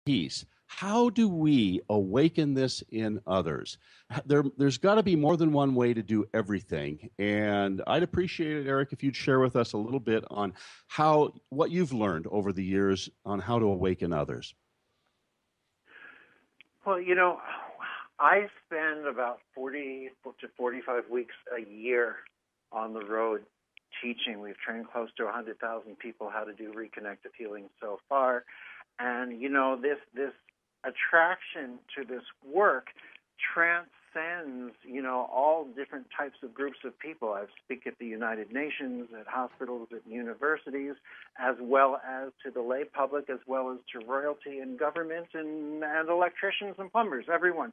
peace. How do we awaken this in others? There's got to be more than one way to do everything. And I'd appreciate it, Eric, if you'd share with us a little bit on what you've learned over the years on how to awaken others. Well, I spend about 40 to 45 weeks a year on the road teaching. We've trained close to 100,000 people how to do reconnective healing so far. And, this attraction to this work transcends, all different types of groups of people. I speak at the United Nations, at hospitals, at universities, as well as to the lay public, as well as to royalty and government and electricians and plumbers, everyone.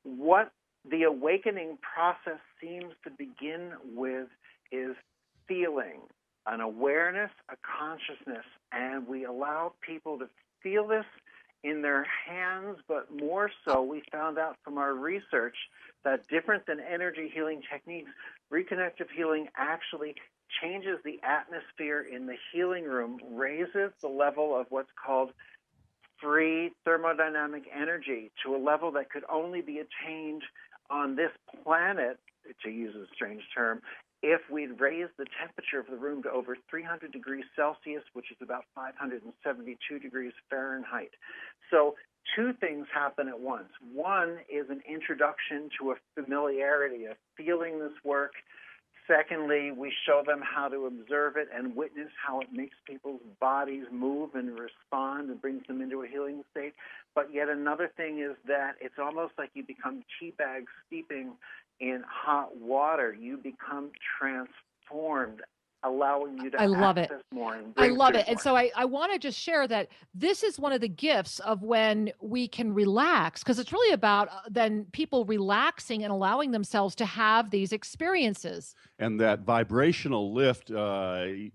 What the awakening process seems to begin with is feeling, an awareness, a consciousness, and we allow people to feel this in their hands, but more so, we found out from our research that different than energy healing techniques, reconnective healing actually changes the atmosphere in the healing room, raises the level of what's called free thermodynamic energy to a level that could only be attained on this planet, to use a strange term, if we'd raised the temperature of the room to over 300 degrees Celsius, which is about 572 degrees Fahrenheit. So two things happen at once. One is an introduction to a familiarity of feeling this work. Secondly, we show them how to observe it and witness how it makes people's bodies move and respond and brings them into a healing state. But yet another thing is that it's almost like you become teabag steeping in hot water. You become transformed, allowing you to access more. I love it. And so I want to just share that this is one of the gifts of when we can relax, because it's really about then people relaxing and allowing themselves to have these experiences. And that vibrational lift,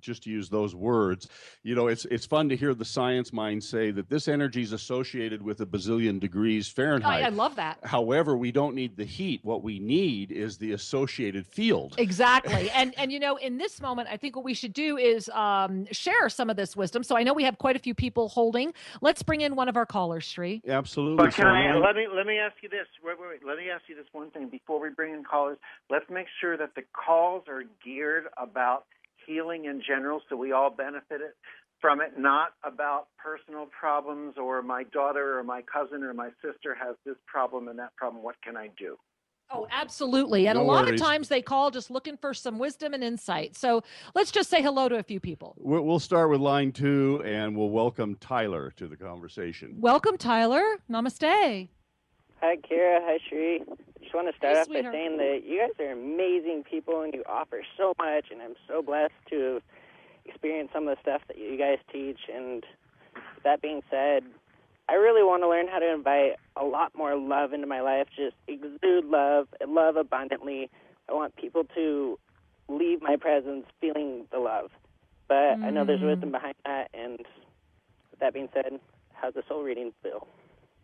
just to use those words, it's fun to hear the science mind say that this energy is associated with a bazillion degrees Fahrenheit. I love that. However, we don't need the heat. What we need is the associated field. Exactly. And in this moment, I think what we should do is share some of this wisdom. So I know we have quite a few people holding. Let's bring in one of our callers, Sri. Absolutely. But let me ask you this. Wait. Let me ask you this one thing before we bring in callers. Let's make sure that the calls are geared about healing in general, so we all benefit from it, not about personal problems or my daughter or my cousin or my sister has this problem and that problem. What can I do? Oh, absolutely. And No a lot worries. of times they call just looking for some wisdom and insight. So let's just say hello to a few people. We'll start with line 2, and we'll welcome Tyler to the conversation. Welcome, Tyler. Namaste. Hi, Kira. Hi, Sri. Just want to start off sweetheart. by saying that you guys are amazing people and you offer so much, and I'm so blessed to experience some of the stuff that you guys teach. And that being said, I really want to learn how to invite a lot more love into my life, just exude love and love abundantly. I want people to leave my presence feeling the love. But I know there's wisdom behind that. And with that being said, how's the soul reading feel?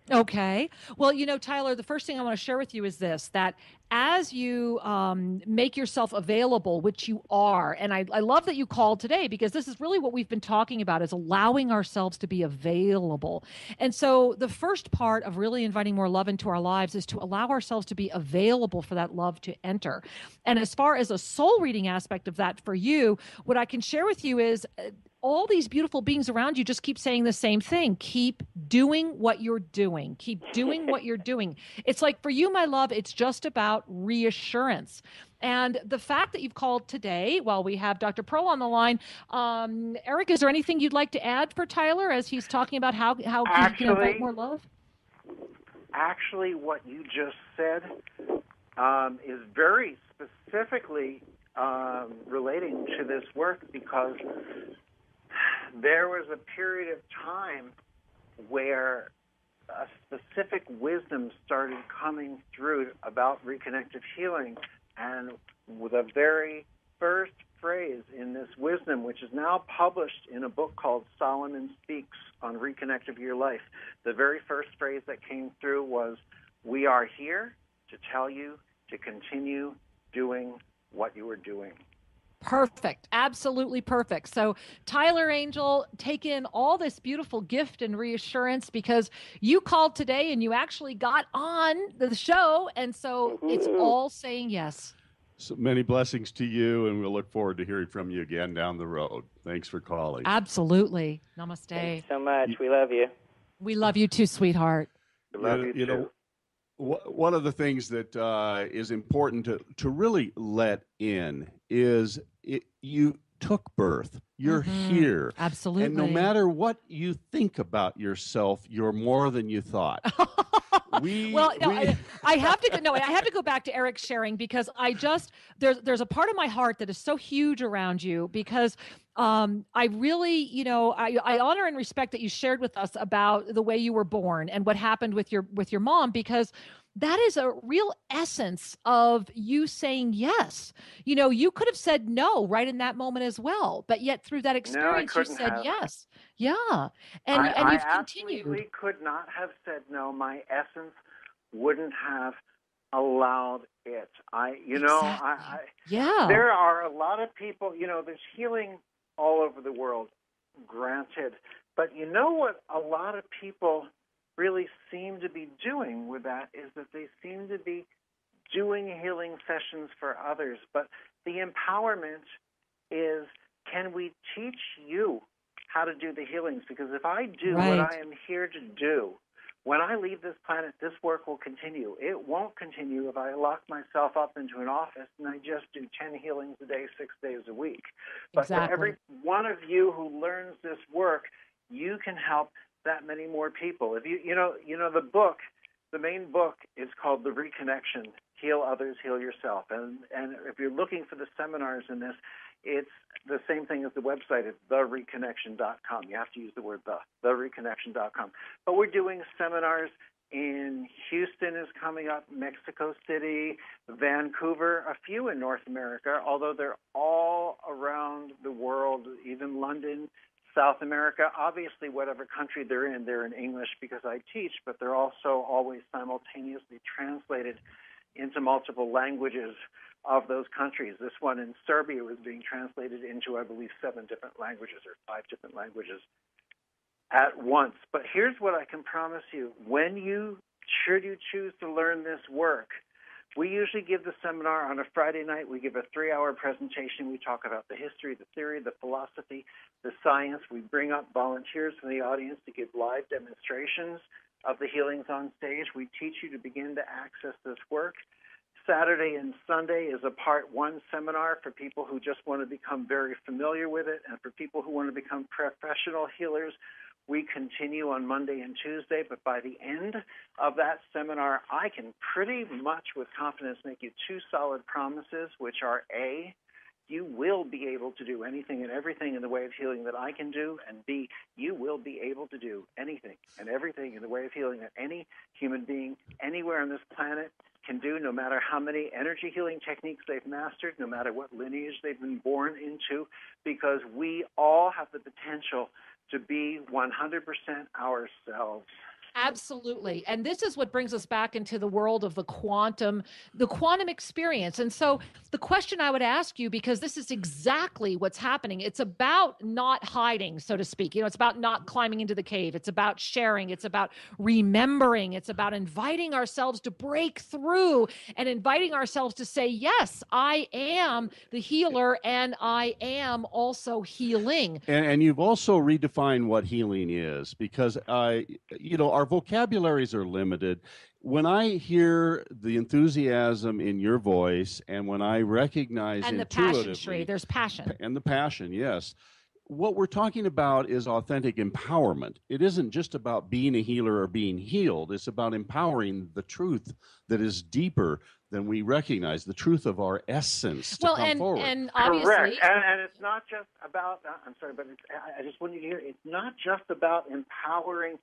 Okay. Well, Tyler, the first thing I want to share with you is this, that as you make yourself available, which you are, and I love that you called today, because this is really what we've been talking about, is allowing ourselves to be available. And so the first part of really inviting more love into our lives is to allow ourselves to be available for that love to enter. And as far as a soul reading aspect of that for you, what I can share with you is all these beautiful beings around you just keep saying the same thing. Keep doing what you're doing. Keep doing what you're doing. It's like for you, my love, it's just about reassurance. And the fact that you've called today, while we have Dr. Pearl on the line, Eric, is there anything you'd like to add for Tyler as he's talking about how he can invite more love? Actually, what you just said is very specifically relating to this work, because there was a period of time where a specific wisdom started coming through about reconnective healing, and the very first phrase in this wisdom, which is now published in a book called Solomon Speaks on Reconnective Your Life, the very first phrase that came through was, "We are here to tell you to continue doing what you are doing." Perfect. Absolutely perfect. So, Tyler Angel, take in all this beautiful gift and reassurance because you called today and you actually got on the show. And so it's all saying yes. So many blessings to you, and we'll look forward to hearing from you again down the road. Thanks for calling. Absolutely. Namaste. Thank you so much. We love you. We love you too, sweetheart. We love you too. One of the things that is important to really let in is you took birth. You're here. Absolutely. And no matter what you think about yourself, you're more than you thought. I have to go back to Eric's sharing because there's a part of my heart that is so huge around you because I really, I honor and respect that you shared with us about the way you were born and what happened with your mom, because that is a real essence of you saying yes. You could have said no right in that moment as well, but yet through that experience, you said yes. Yeah. And you've continued. I absolutely could not have said no. My essence wouldn't have allowed it. Yeah. There are a lot of people, there's healing all over the world, granted. But you know what a lot of people really seem to be doing with that is that they seem to be doing healing sessions for others. But the empowerment is, can we teach you how to do the healings? Because if I do what I am here to do, when I leave this planet, this work will continue. It won't continue if I lock myself up into an office and I just do 10 healings a day, 6 days a week. But for every one of you who learns this work, you can help that many more people. If the book, the main book is called The Reconnection, Heal Others, Heal Yourself. And if you're looking for the seminars in this, it's the same thing as the website. It's thereconnection.com. You have to use the word thereconnection.com. But we're doing seminars in Houston is coming up, Mexico City, Vancouver, a few in North America, although they're all around the world, even London, South America. Obviously, whatever country they're in English because I teach, but they're also always simultaneously translated into multiple languages of those countries. This one in Serbia was being translated into, I believe, 7 different languages or 5 different languages at once. But here's what I can promise you. Should you choose to learn this work, we usually give the seminar on a Friday night. We give a 3-hour presentation. We talk about the history, the theory, the philosophy, the science. We bring up volunteers from the audience to give live demonstrations of the healings on stage. We teach you to begin to access this work. Saturday and Sunday is a part 1 seminar for people who just want to become very familiar with it, and for people who want to become professional healers. We continue on Monday and Tuesday, but by the end of that seminar, I can pretty much with confidence make you 2 solid promises, which are A, you will be able to do anything and everything in the way of healing that I can do, and B, you will be able to do anything and everything in the way of healing that any human being anywhere on this planet can do, no matter how many energy healing techniques they've mastered, no matter what lineage they've been born into, because we all have the potential to be 100% ourselves. Absolutely. And this is what brings us back into the world of the quantum experience. And so the question I would ask you, because this is exactly what's happening, it's about not hiding, so to speak. It's about not climbing into the cave. It's about sharing. It's about remembering. It's about inviting ourselves to break through and inviting ourselves to say, yes, I am the healer and I am also healing. And you've also redefined what healing is, because our vocabularies are limited. When I hear the enthusiasm in your voice, and when I recognize and the intuitively, passion, Sri, there's passion. And the passion, yes. What we're talking about is authentic empowerment. It isn't just about being a healer or being healed. It's about empowering the truth that is deeper than we recognize, the truth of our essence to come forward. And obviously, correct. And it's not just about, I'm sorry, but I just want you to hear, it's not just about empowering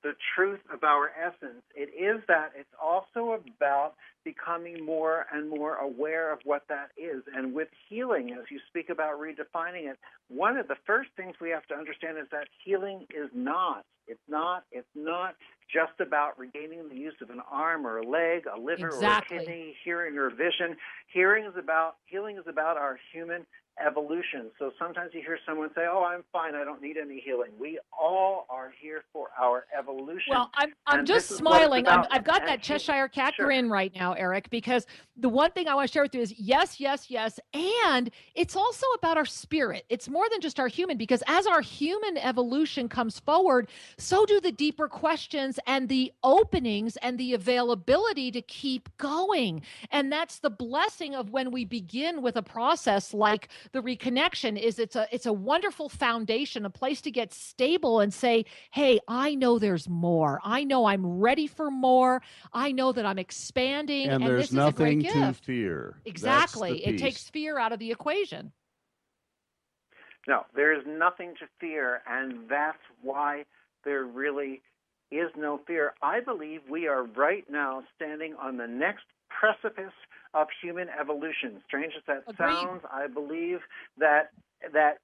the truth of our essence. It is that. It's also about becoming more and more aware of what that is. And with healing, as you speak about redefining it, one of the first things we have to understand is that healing is not. It's not just about regaining the use of an arm or a leg, a liver or a kidney, hearing or vision. Healing is about our human evolution. So sometimes you hear someone say, "Oh, I'm fine. I don't need any healing." We all are here for our evolution. Well, I'm And just this is what it's smiling. about. I've got And that Cheshire cat sure. grin right now, Eric, because the one thing I want to share with you is yes, yes, yes. And it's also about our spirit. It's more than just our human, because as our human evolution comes forward, so do the deeper questions and the openings and the availability to keep going. And that's the blessing of when we begin with a process like the reconnection. Is it's a wonderful foundation, a place to get stable and say, hey, I know there's more. I know I'm ready for more. I know that I'm expanding. And And there's this is a great nothing to gift. fear. Exactly. That's the It takes piece. fear out of the equation. No, there is nothing to fear, and that's why there really is no fear. I believe we are right now standing on the next precipice of human evolution. Strange as that Agreed. sounds, I believe that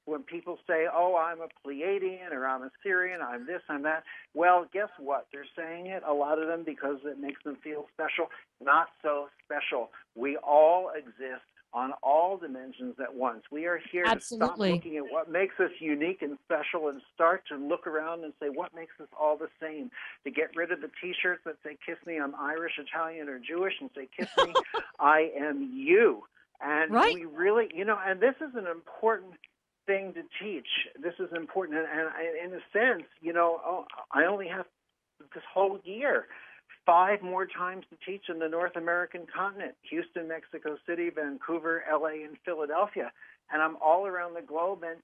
when people say, "Oh, I'm a Pleiadian," or "I'm a Syrian," "I'm this," "I'm that," well, guess what? They're saying it, a lot of them, because it makes them feel special. Not so special. We all exist on all dimensions at once. We are here Absolutely. to stop looking at what makes us unique and special and start to look around and say, what makes us all the same? To get rid of the T-shirts that say, "Kiss me, I'm Irish, Italian, or Jewish," and say, "Kiss me, I am you." And Right. we really, and this is an important thing to teach. This is important. And in a sense, I only have this whole year 5 more times to teach in the North American continent: Houston, Mexico City, Vancouver, LA, and Philadelphia. And I'm all around the globe, and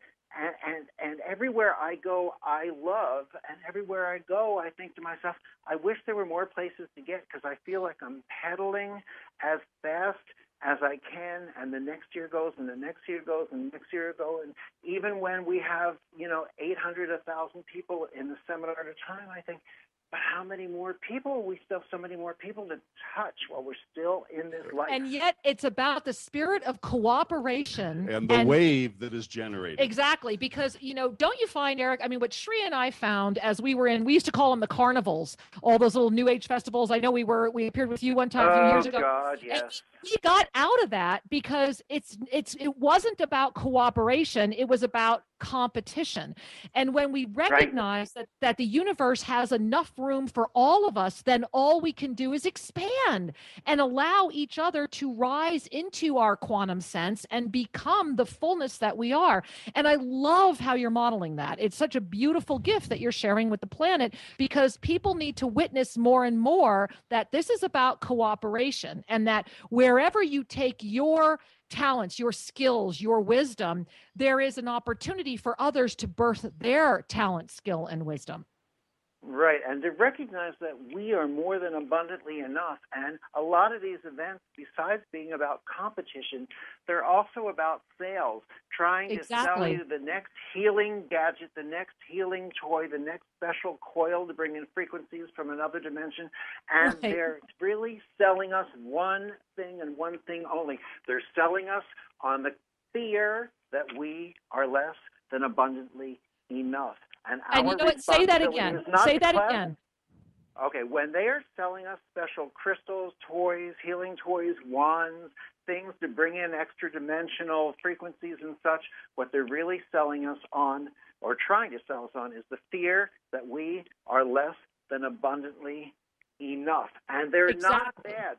everywhere I go, I love, and everywhere I go, I think to myself, I wish there were more places to get, because I feel like I'm pedaling as fast as I can, and the next year goes, and the next year goes, and the next year goes, and even when we have, 800, 1,000 people in the seminar at a time, I think, but how many more people? We still have so many more people to touch while we're still in this life. And yet it's about the spirit of cooperation. And the wave that is generated. Exactly. Because, don't you find, Eric, I mean, what Shri and I found as we used to call them the carnivals, all those little New Age festivals. I know we appeared with you one time a few years ago. Oh, God, yes. And we got out of that because it wasn't about cooperation. It was about competition. And when we recognize that the universe has enough room for all of us, then all we can do is expand and allow each other to rise into our quantum sense and become the fullness that we are. And I love how you're modeling that. It's such a beautiful gift that you're sharing with the planet, because people need to witness more and more that this is about cooperation, and that wherever you take your talents, your skills, your wisdom, there is an opportunity for others to birth their talent, skill, and wisdom. Right, and to recognize that we are more than abundantly enough. And a lot of these events, besides being about competition, they're also about sales, trying to sell you the next healing gadget, the next healing toy, the next special coil to bring in frequencies from another dimension. And they're really selling us one thing and one thing only. They're selling us on the fear that we are less than abundantly enough. And you know what? Say that again. Say that again. Okay, when they are selling us special crystals, toys, healing toys, wands, things to bring in extra dimensional frequencies and such, what they're really selling us on, or trying to sell us on, is the fear that we are less than abundantly enough. And they're not bad.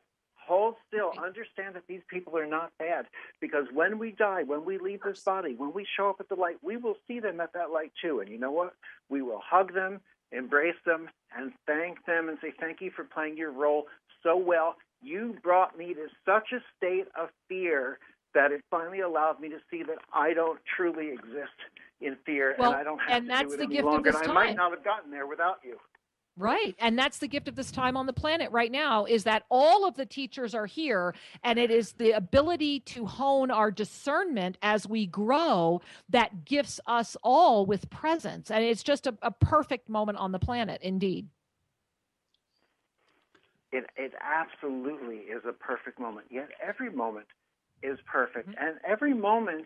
Hold still. Understand that these people are not bad, because when we die, when we leave this body, when we show up at the light, we will see them at that light too. And you know what? We will hug them, embrace them, and thank them and say, thank you for playing your role so well. You brought me to such a state of fear that it finally allowed me to see that I don't truly exist in fear, and I don't have to do it any longer. And I might not have gotten there without you. Right. And that's the gift of this time on the planet right now, is that all of the teachers are here, and it is the ability to hone our discernment as we grow that gifts us all with presence. And it's just a perfect moment on the planet, indeed. It absolutely is a perfect moment. Yet every moment is perfect. Mm-hmm. And every moment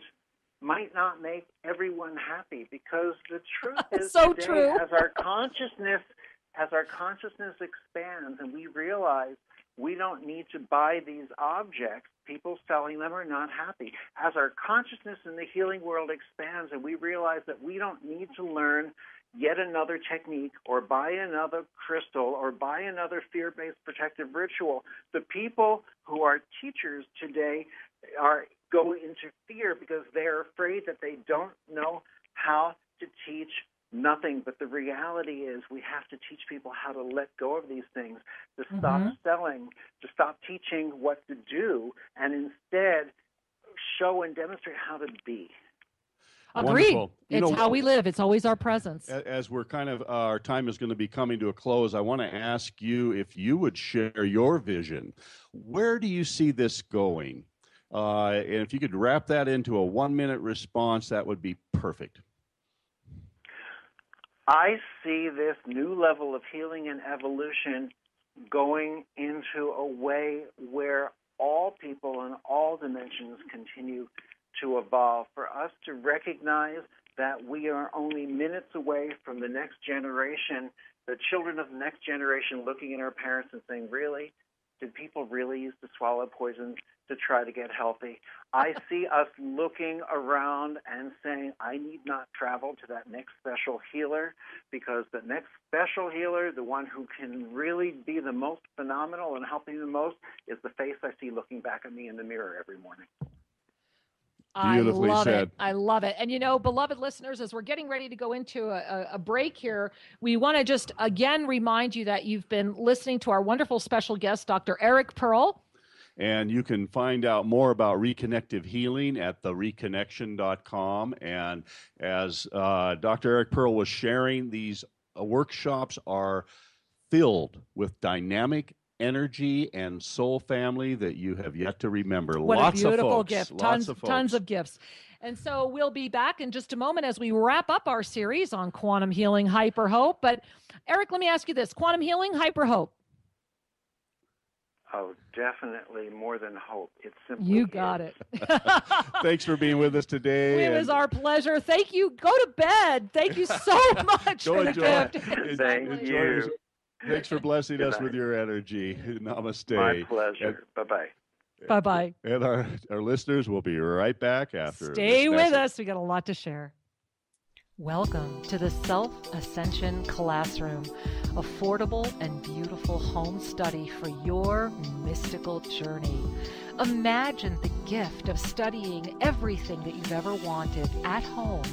might not make everyone happy, because the truth is so today, true. as our consciousness as our consciousness expands and we realize we don't need to buy these objects, people selling them are not happy. As our consciousness in the healing world expands and we realize that we don't need to learn yet another technique or buy another crystal or buy another fear-based protective ritual, the people who are teachers today go into fear because they're afraid that they don't know how to teach nothing. But the reality is we have to teach people how to let go of these things, to stop selling, to stop teaching what to do, and instead show and demonstrate how to be. Agreed. It's how we live. It's always our presence. As we're kind of, our time is going to be coming to a close, I want to ask you if you would share your vision. Where do you see this going? And if you could wrap that into a 1-minute response, that would be perfect. I see this new level of healing and evolution going into a way where all people in all dimensions continue to evolve, for us to recognize that we are only minutes away from the next generation, the children of the next generation looking at our parents and saying, really? Did people really used to swallow poison to try to get healthy? I see us looking around and saying, I need not travel to that next special healer, because the next special healer, the one who can really be the most phenomenal and helping the most, is the face I see looking back at me in the mirror every morning. Beautifully said. I love it. And, beloved listeners, as we're getting ready to go into a break here, we want to just again remind you that you've been listening to our wonderful special guest, Dr. Eric Pearl. And you can find out more about Reconnective Healing at thereconnection.com. And as Dr. Eric Pearl was sharing, these workshops are filled with dynamic energy and soul family that you have yet to remember. What lots a beautiful of folks, gift. Tons of gifts. And so we'll be back in just a moment as we wrap up our series on quantum healing, hyper hope. But Eric, let me ask you this: quantum healing, hyper hope? Oh, definitely more than hope. It's simply you got it. Thanks for being with us today. It was our pleasure. Thank you. Go to bed. Thank you so much for the gift. Thank you. Thanks for blessing us with your energy. Namaste. My pleasure. Bye-bye. Bye-bye. And our listeners will be right back after. Stay with us. We got a lot to share. Welcome to the Self-Ascension Classroom, affordable and beautiful home study for your mystical journey. Imagine the gift of studying everything that you've ever wanted at home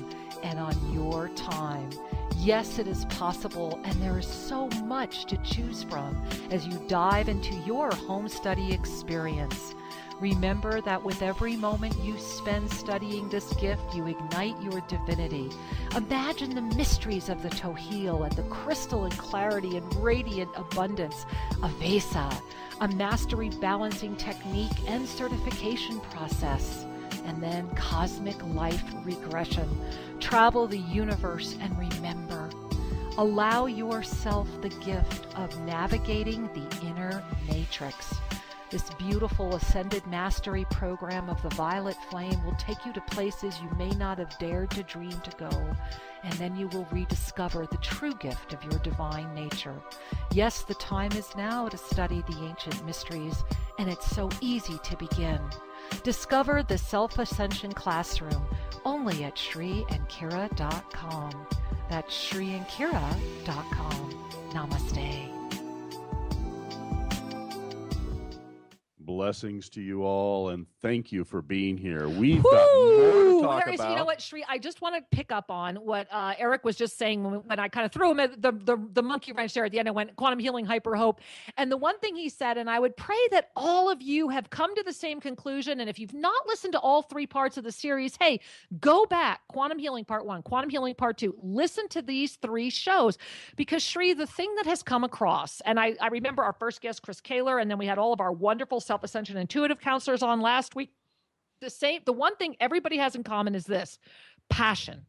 and on your time. Yes, it is possible, and there is so much to choose from as you dive into your home study experience. Remember that with every moment you spend studying this gift, you ignite your divinity. Imagine the mysteries of the Tohil and the crystalline clarity and radiant abundance of Vesa, a mastery balancing technique and certification process, and then cosmic life regression. Travel the universe and remember, allow yourself the gift of navigating the inner matrix. This beautiful Ascended Mastery program of the Violet Flame will take you to places you may not have dared to dream to go, and then you will rediscover the true gift of your divine nature. Yes, the time is now to study the ancient mysteries, and it's so easy to begin. Discover the Self-Ascension Classroom only at ShriandKira.com. That's ShriandKira.com. Namaste. Blessings to you all, and thank you for being here. We've got more to talk about. You know what, Shri? I just want to pick up on what Eric was just saying when I kind of threw him at the monkey wrench there at the end. I went quantum healing, hyper hope, and the one thing he said, and I would pray that all of you have come to the same conclusion. And if you've not listened to all 3 parts of the series, hey, go back. Quantum healing part 1, quantum healing part 2. Listen to these 3 shows, because Shri, the thing that has come across, and I remember our first guest, Chris Kaler, and then we had all of our wonderful Self-Ascension intuitive counselors on last week. The one thing everybody has in common is this: passion.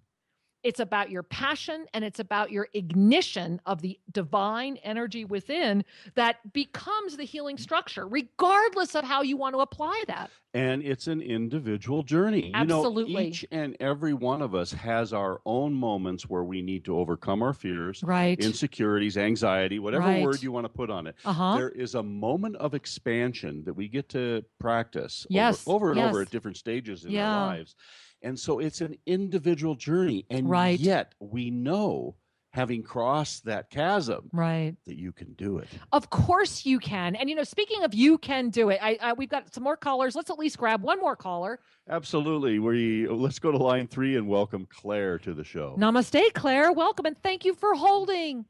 It's about your passion, and it's about your ignition of the divine energy within that becomes the healing structure, regardless of how you want to apply that. And it's an individual journey. Absolutely. Each and every one of us has our own moments where we need to overcome our fears, Right. insecurities, anxiety, whatever Right. word you want to put on it. Uh-huh. There is a moment of expansion that we get to practice Yes. over and over Yes. at different stages in Yeah. our lives. And so it's an individual journey. And Right. yet we know, having crossed that chasm, Right. that you can do it. Of course you can. And speaking of you can do it, we've got some more callers. Let's at least grab one more caller. Absolutely. Let's go to line 3 and welcome Claire to the show. Namaste, Claire. Welcome, and thank you for holding.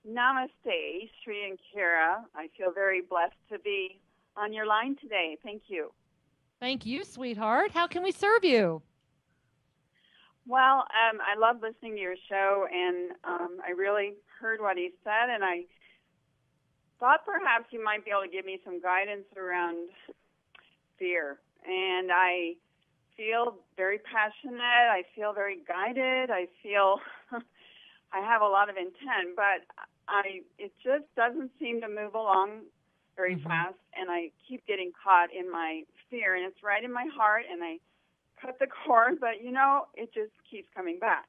Namaste, Sri and Kira. I feel very blessed to be on your line today. Thank you. Thank you, sweetheart. How can we serve you? Well, I love listening to your show, and I really heard what he said, and I thought perhaps you might be able to give me some guidance around fear. And I feel very passionate. I feel very guided. I feel I have a lot of intent, but it just doesn't seem to move along very fast, and I keep getting caught in my fear, and it's right in my heart, and I cut the cord, but it just keeps coming back.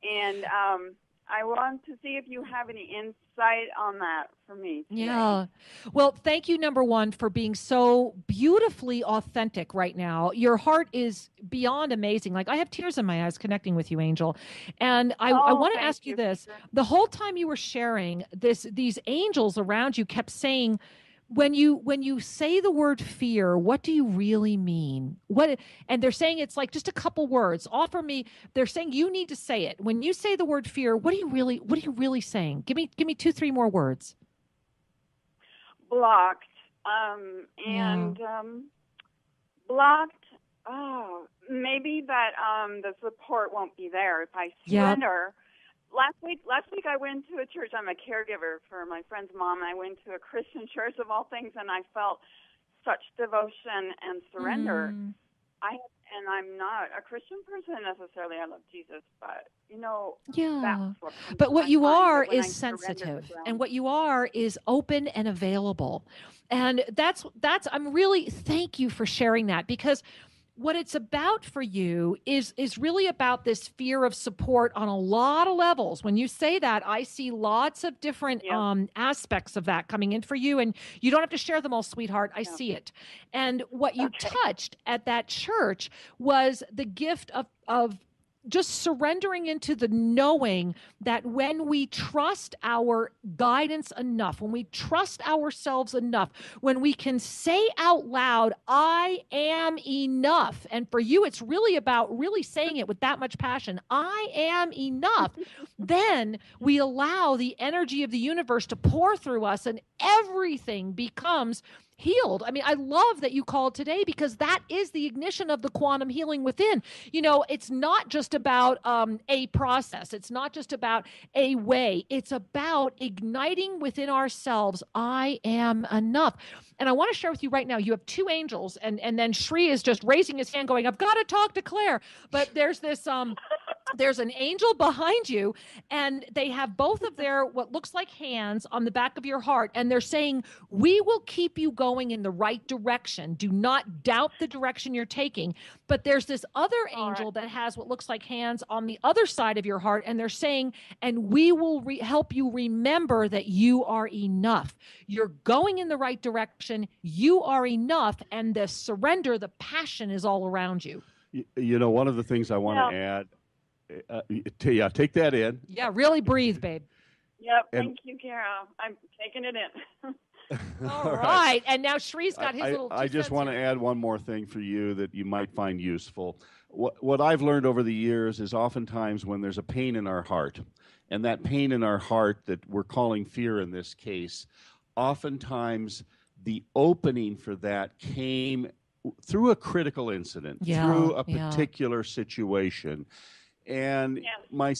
And I want to see if you have any insight on that for me today. Yeah. Well, thank you, number one, for being so beautifully authentic right now. Your heart is beyond amazing. Like, I have tears in my eyes connecting with you, Angel. And I want to ask you this. The whole time you were sharing these angels around you kept saying, when you say the word fear, what do you really mean? And they're saying it's like just a couple words. Offer me. They're saying you need to say it. When you say the word fear, what are you really saying? Give me 2-3 more words. Blocked. Blocked. Oh, maybe that the support won't be there if I surrender. Last week I went to a church. I'm a caregiver for my friend's mom. I went to a Christian church of all things, and I felt such devotion and surrender. I'm not a Christian person necessarily. I love Jesus, but But what you are is sensitive, and what you are is open and available, and that's. I'm really thank you for sharing that, because what it's about for you is really about this fear of support on a lot of levels. When you say that, I see lots of different aspects of that coming in for you, and you don't have to share them all, sweetheart. I see it. And what you touched at that church was the gift of just surrendering into the knowing that when we trust our guidance enough, when we trust ourselves enough, when we can say out loud, I am enough. And for you, it's really about really saying it with that much passion. I am enough. Then we allow the energy of the universe to pour through us, and everything becomes healed. I mean, I love that you called today, because that is the ignition of the quantum healing within. It's not just about a process. It's not just about a way. It's about igniting within ourselves, I am enough. And I want to share with you right now, you have 2 angels, and then Shri is just raising his hand going, I've got to talk to Claire. But there's this, there's an angel behind you, and they have both of their, what looks like hands on the back of your heart. And they're saying, we will keep you going in the right direction. Do not doubt the direction you're taking. But there's this other angel that has what looks like hands on the other side of your heart. And they're saying, and we will help you remember that you are enough. You're going in the right direction. You are enough. And the surrender, the passion is all around you. One of the things I want to add, take that in. Yeah, really breathe, babe. Yep, thank you, Carol. I'm taking it in. All right. And now Shri's got his little. I just want to add one more thing for you that you might find useful. What I've learned over the years is oftentimes when there's a pain in our heart, and that pain in our heart that we're calling fear in this case, oftentimes the opening for that came through a critical incident, through a particular situation. And my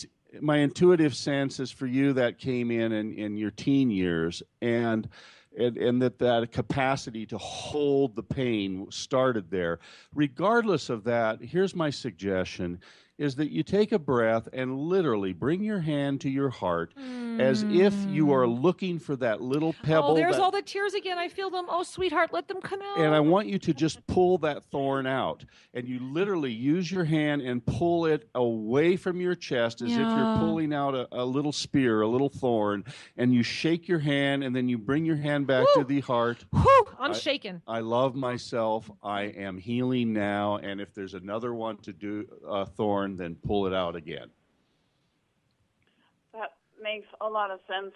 intuitive sense is for you that came in your teen years, and that capacity to hold the pain started there. Regardless of that, here's my suggestion. is that you take a breath and literally bring your hand to your heart as if you are looking for that little pebble. Oh, there's all the tears again. I feel them. Oh, sweetheart, let them come out. And I want you to just pull that thorn out. And you literally use your hand and pull it away from your chest as if you're pulling out a little spear, a little thorn. And you shake your hand, and then you bring your hand back to the heart. Whew, I'm shaking. I love myself. I am healing now. And if there's another one to do a thorn, then pull it out again. That makes a lot of sense.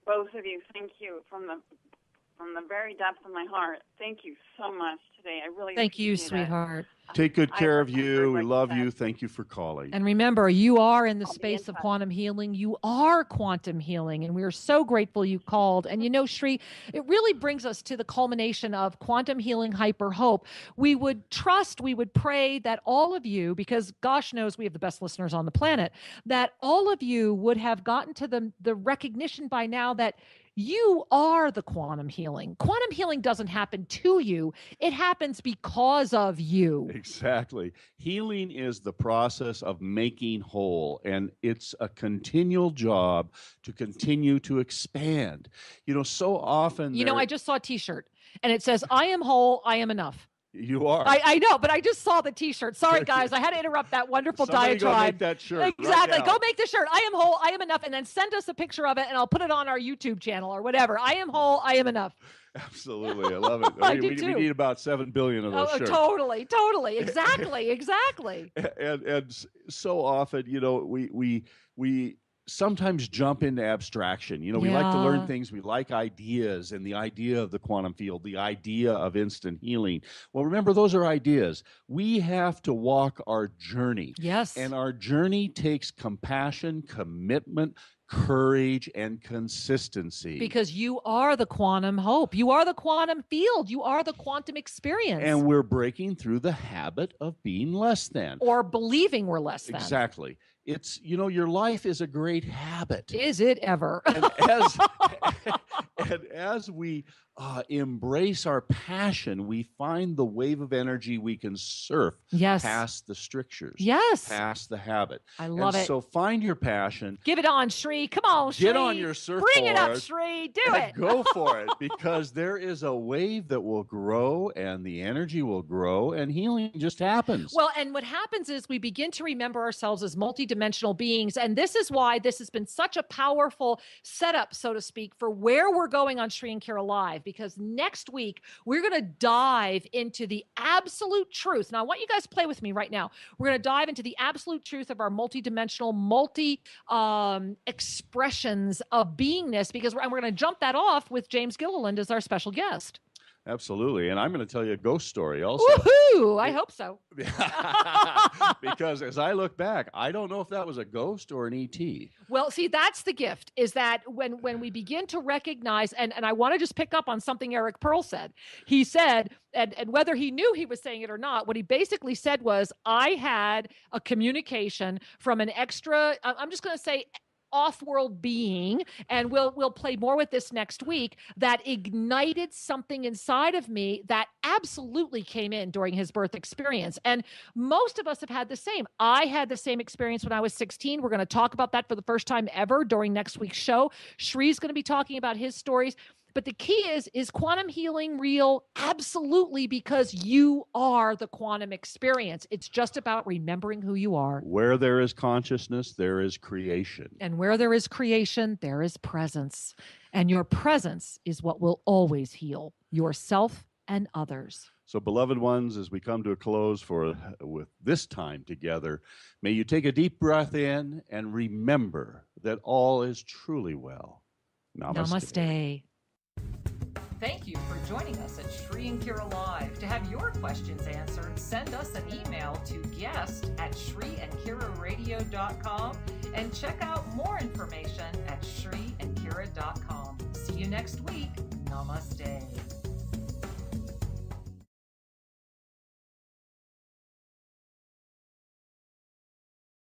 Both of you, thank you from the very depth of my heart. Thank you so much today. I really thank you, appreciate it. sweetheart. Take good care of you. We love you. Thank you for calling. And remember, you are in the space of quantum healing. You are quantum healing. And we are so grateful you called. And you know, Shri, it really brings us to the culmination of quantum healing hyper hope. We would trust, we would pray that all of you, because gosh knows we have the best listeners on the planet, that all of you would have gotten to the recognition by now that you are the quantum healing. Quantum healing doesn't happen to you. It happens because of you. Exactly. Healing is the process of making whole, and it's a continual job to continue to expand. You know, so often... You know, I just saw a T-shirt, and it says, I am whole, I am enough. You are. I know, but I just saw the T-shirt. Sorry, guys. I had to interrupt that wonderful Somebody diatribe. Go make that shirt. Exactly. Right go make the shirt. I am whole. I am enough. And then send us a picture of it, and I'll put it on our YouTube channel or whatever. I am whole. I am enough. Absolutely. I love it. I do we too. need about 7 billion of those shirts. Totally. Exactly. And so often, you know, we sometimes jump into abstraction. You know, we like to learn things. We like ideas and the idea of the quantum field, the idea of instant healing. Well, remember, those are ideas. We have to walk our journey. Yes. And our journey takes compassion, commitment, courage, and consistency. Because you are the quantum hope. You are the quantum field. You are the quantum experience. And we're breaking through the habit of being less than. Or believing we're less than. Exactly. It's, you know, your life is a great habit. Is it ever? And as we embrace our passion, we find the wave of energy we can surf past the strictures, past the habit. I love it. So find your passion. Give it on, Shri. Come on, Shri. Get on your surfboard. Bring it up, Shri. Do it. Go for it, because there is a wave that will grow, and the energy will grow, and healing just happens. Well, and what happens is we begin to remember ourselves as multidimensional beings, and this is why this has been such a powerful setup, so to speak, for where we're going on Shri and Kira Live, because next week we're going to dive into the absolute truth. Now, I want you guys to play with me right now. We're going to dive into the absolute truth of our multidimensional, expressions of beingness, because we're going to jump that off with James Gilliland as our special guest. Absolutely. And I'm going to tell you a ghost story also. Woohoo! I hope so. Because as I look back, I don't know if that was a ghost or an ET. Well, see, that's the gift, is that when we begin to recognize, and I want to just pick up on something Eric Pearl said. He said, and whether he knew he was saying it or not, what he basically said was, I had a communication from an extra, I'm just going to say, off-world being, and we'll play more with this next week, that ignited something inside of me that absolutely came in during his birth experience. And most of us have had the same. I had the same experience when I was 16. We're going to talk about that for the first time ever during next week's show. Shri's going to be talking about his stories. But the key is quantum healing real? Absolutely, because you are the quantum experience. It's just about remembering who you are. Where there is consciousness, there is creation. And where there is creation, there is presence. And your presence is what will always heal yourself and others. So, beloved ones, as we come to a close with this time together, may you take a deep breath in and remember that all is truly well. Namaste. Namaste. Thank you for joining us at Shri and Kira Live. To have your questions answered, send us an email to guest@shriandkiraradio.com and check out more information at shriandkira.com. See you next week. Namaste.